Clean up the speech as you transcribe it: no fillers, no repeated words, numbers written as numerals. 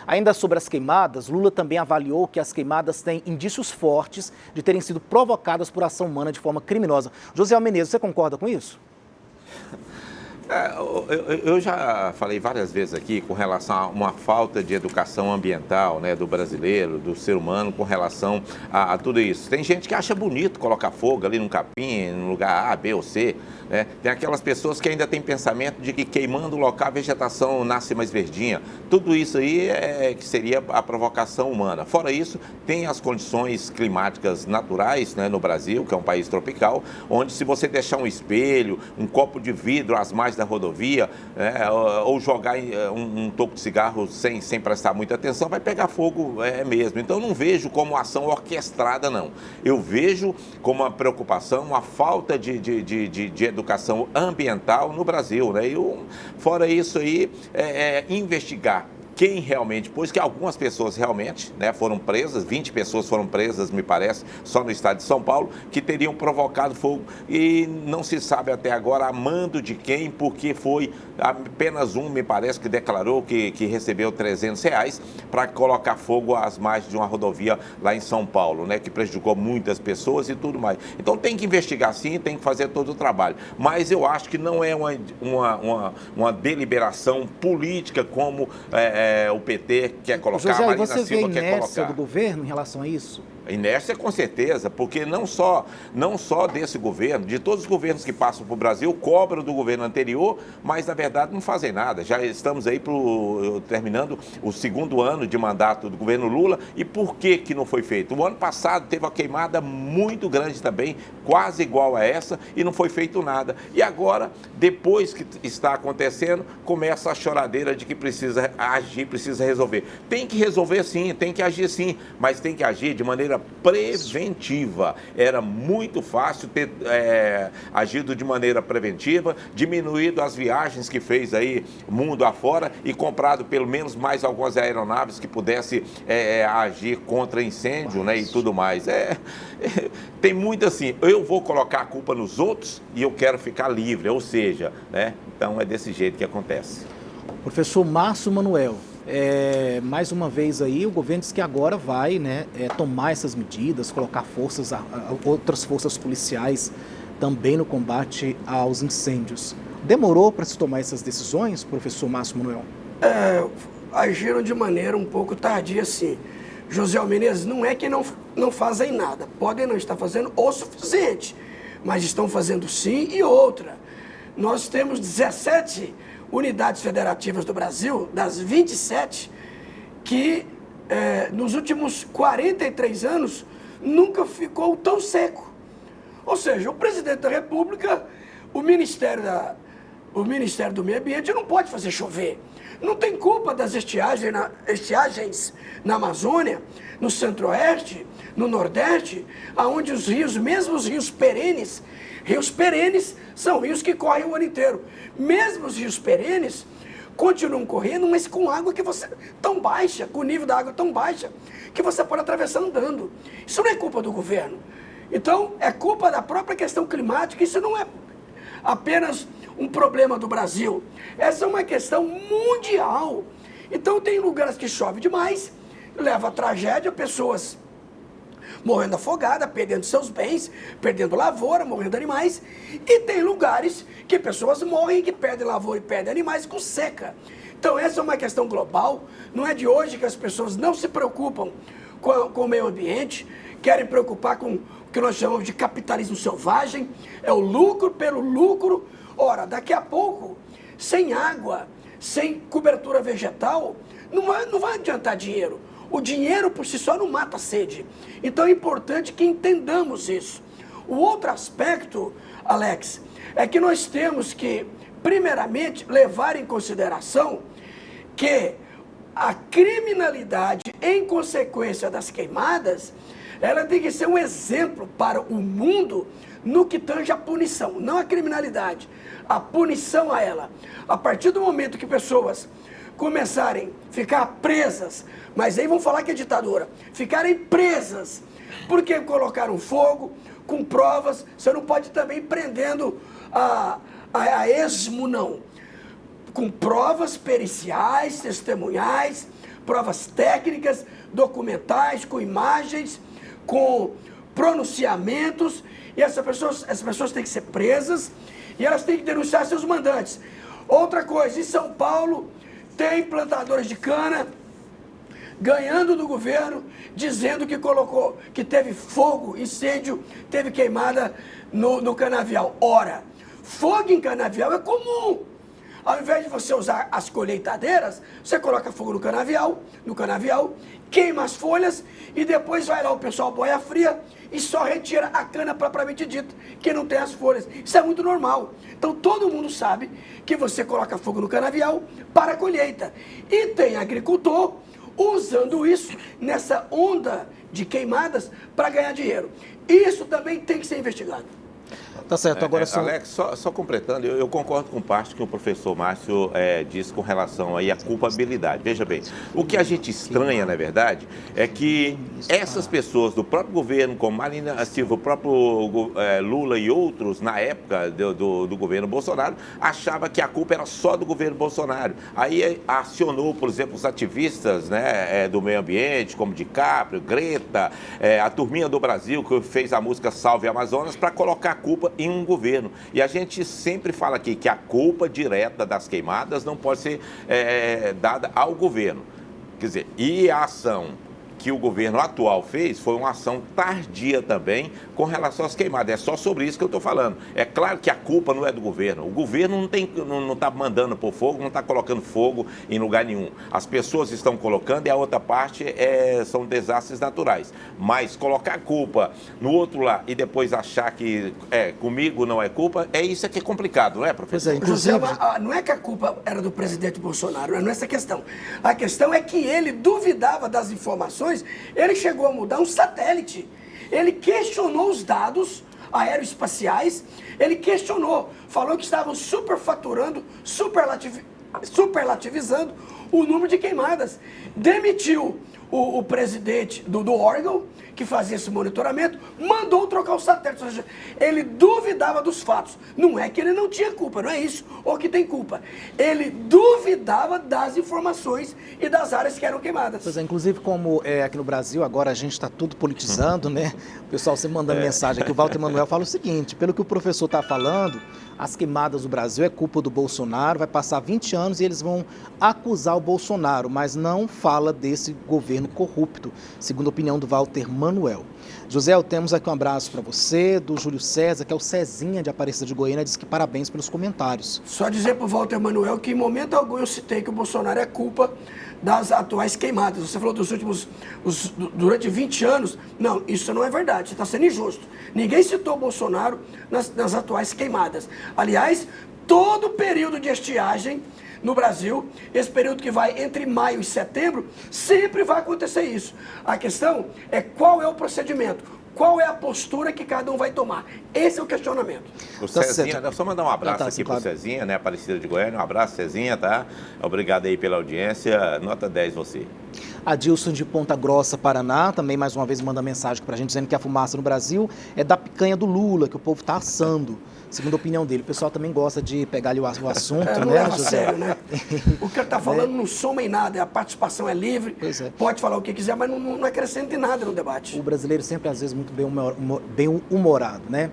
Ainda sobre as queimadas, Lula também avaliou que as queimadas têm indícios fortes de terem sido provocadas por ação humana de forma criminosa. José Menezes, você concorda com isso? Eu já falei várias vezes aqui com relação a uma falta de educação ambiental, né, do brasileiro, do ser humano, com relação a tudo isso. Tem gente que acha bonito colocar fogo ali num capim, no lugar A, B ou C, né? Tem aquelas pessoas que ainda têm pensamento de que queimando o local a vegetação nasce mais verdinha. Tudo isso aí que seria a provocação humana. Fora isso, tem as condições climáticas naturais, né, no Brasil, que é um país tropical, onde se você deixar um espelho, um copo de vidro às margens da rodovia, né, ou jogar um toco de cigarro sem prestar muita atenção, vai pegar fogo mesmo. Então, eu não vejo como ação orquestrada, não. Eu vejo como uma preocupação, uma falta de educação ambiental no Brasil, né? Fora isso aí, investigar quem realmente, pois que algumas pessoas realmente, né, foram presas, 20 pessoas foram presas, me parece, só no estado de São Paulo, que teriam provocado fogo e não se sabe até agora a mando de quem, porque foi apenas um, me parece, que declarou que recebeu R$300 para colocar fogo às margens de uma rodovia lá em São Paulo, né, que prejudicou muitas pessoas e tudo mais. Então tem que investigar sim, tem que fazer todo o trabalho, mas eu acho que não é uma deliberação política como o PT quer colocar, José, a Marina você Silva vê quer inércia colocar. do governo em relação a isso? Inércia com certeza, porque não só desse governo, de todos os governos que passam para o Brasil, cobram do governo anterior, mas na verdade não fazem nada. Já estamos aí terminando o segundo ano de mandato do governo Lula. E por que não foi feito? O ano passado teve uma queimada muito grande também, quase igual a essa, e não foi feito nada. E agora, depois que está acontecendo, começa a choradeira de que precisa agir, precisa resolver. Tem que resolver sim, tem que agir sim, mas tem que agir de maneira preventiva. Era muito fácil ter agido de maneira preventiva, diminuído as viagens que fez aí mundo afora e comprado pelo menos mais algumas aeronaves que pudesse agir contra incêndio, né, e tudo mais. Tem muito assim, eu vou colocar a culpa nos outros e eu quero ficar livre, ou seja, né, então é desse jeito que acontece. Professor Márcio Manuel, mais uma vez aí, o governo diz que agora vai, né, tomar essas medidas, colocar outras forças policiais também no combate aos incêndios. Demorou para se tomar essas decisões, professor Márcio Manuel? Agiram de maneira um pouco tardia, sim. José Menezes, não é que não fazem nada, podem não estar fazendo o suficiente, mas estão fazendo sim. E outra, nós temos 17 unidades federativas do Brasil, das 27, que nos últimos 43 anos nunca ficou tão seco. Ou seja, o presidente da República, o Ministério do Meio Ambiente não pode fazer chover. Não tem culpa das estiagens na Amazônia, no Centro-Oeste, no Nordeste, onde os rios, mesmo os rios perenes são rios que correm o ano inteiro. Mesmo os rios perenes continuam correndo, mas com água tão baixa, com o nível da água tão baixa, que você pode atravessar andando. Isso não é culpa do governo. Então, é culpa da própria questão climática. Isso não é apenas um problema do Brasil. Essa é uma questão mundial. Então, tem lugares que chove demais, leva a tragédia, pessoas morrendo afogada, perdendo seus bens, perdendo lavoura, morrendo animais. E tem lugares que pessoas morrem, que perdem lavoura e perdem animais com seca. Então essa é uma questão global. Não é de hoje que as pessoas não se preocupam com o meio ambiente, querem preocupar com o que nós chamamos de capitalismo selvagem, é o lucro pelo lucro. Ora, daqui a pouco, sem água, sem cobertura vegetal, não vai adiantar dinheiro. O dinheiro por si só não mata a sede. Então é importante que entendamos isso. O outro aspecto, Alex, é que nós temos que, primeiramente, levar em consideração que a criminalidade, em consequência das queimadas, ela tem que ser um exemplo para o mundo no que tange a punição, não a criminalidade, a punição a ela. A partir do momento que pessoas começarem a ficar presas, mas aí vão falar que é ditadura, ficarem presas porque colocaram fogo, com provas, você não pode também ir prendendo a esmo, não. Com provas periciais, testemunhais, provas técnicas, documentais, com imagens, com pronunciamentos, e essas pessoas têm que ser presas e elas têm que denunciar seus mandantes. Outra coisa, em São Paulo tem plantadores de cana ganhando do governo, dizendo que teve fogo, incêndio, teve queimada no canavial. Ora, fogo em canavial é comum. Ao invés de você usar as colheitadeiras, você coloca fogo no canavial, queima as folhas e depois vai lá o pessoal boia fria e só retira a cana propriamente dita, que não tem as folhas. Isso é muito normal. Então todo mundo sabe que você coloca fogo no canavial para a colheita. E tem agricultor usando isso nessa onda de queimadas para ganhar dinheiro. Isso também tem que ser investigado. Tá certo, agora só... Alex, só completando, eu concordo com parte que o professor Márcio disse com relação aí à culpabilidade. Veja bem, o que a gente estranha, na verdade, é que essas pessoas do próprio governo, como Marina Silva, o próprio Lula e outros, na época do governo Bolsonaro, achavam que a culpa era só do governo Bolsonaro. Aí acionou, por exemplo, os ativistas, né, do meio ambiente, como DiCaprio, Greta, a turminha do Brasil, que fez a música Salve Amazonas, para colocar a culpa em um governo. E a gente sempre fala aqui que a culpa direta das queimadas não pode ser dada ao governo. Quer dizer, e a ação que o governo atual fez foi uma ação tardia também com relação às queimadas. É só sobre isso que eu estou falando. É claro que a culpa não é do governo. O governo não está mandando por fogo, não está colocando fogo em lugar nenhum. As pessoas estão colocando e a outra parte são desastres naturais. Mas colocar a culpa no outro lado e depois achar que comigo não é culpa, isso que é complicado, não é, professor? Pois é, inclusive... Não é que a culpa era do presidente Bolsonaro, não é essa a questão. A questão é que ele duvidava das informações. Ele chegou a mudar um satélite. Ele questionou os dados aeroespaciais, ele questionou, falou que estavam superfaturando, superlativizando o número de queimadas. Demitiu o presidente do órgão que fazia esse monitoramento, mandou trocar o satélite. Ou seja, ele duvidava dos fatos. Não é que ele não tinha culpa, não é isso, ou que tem culpa. Ele duvidava das informações e das áreas que eram queimadas. Pois é, inclusive como aqui no Brasil agora a gente está tudo politizando, né? O pessoal sempre mandando mensagem aqui, o Walter Manuel fala o seguinte: pelo que o professor está falando, as queimadas do Brasil é culpa do Bolsonaro, vai passar 20 anos e eles vão acusar o Bolsonaro, mas não fala desse governo corrupto, segundo a opinião do Walter Manuel. José, temos aqui um abraço para você, do Júlio César, que é o Cezinha de Aparecida de Goiânia, diz que parabéns pelos comentários. Só dizer para o Walter Manuel que em momento algum eu citei que o Bolsonaro é culpa das atuais queimadas. Você falou dos últimos, durante 20 anos. Não, isso não é verdade, você está sendo injusto. Ninguém citou o Bolsonaro nas atuais queimadas. Aliás, todo período de estiagem no Brasil, esse período que vai entre maio e setembro, sempre vai acontecer isso. A questão é qual é o procedimento, qual é a postura que cada um vai tomar. Esse é o questionamento. O Cezinha, só mandar um abraço aqui pro Cezinha, né, Aparecida de Goiânia, um abraço, Cezinha, tá? Obrigado aí pela audiência, nota 10 você. Adilson de Ponta Grossa, Paraná, também mais uma vez manda mensagem para a gente dizendo que a fumaça no Brasil é da picanha do Lula, que o povo está assando. Segundo a opinião dele, o pessoal também gosta de pegar ali o assunto, não né, José? Sério, né? O que ele está falando não soma em nada, a participação é livre, pode falar o que quiser, mas não acrescenta em nada no debate. O brasileiro sempre, às vezes, muito bem humorado, né?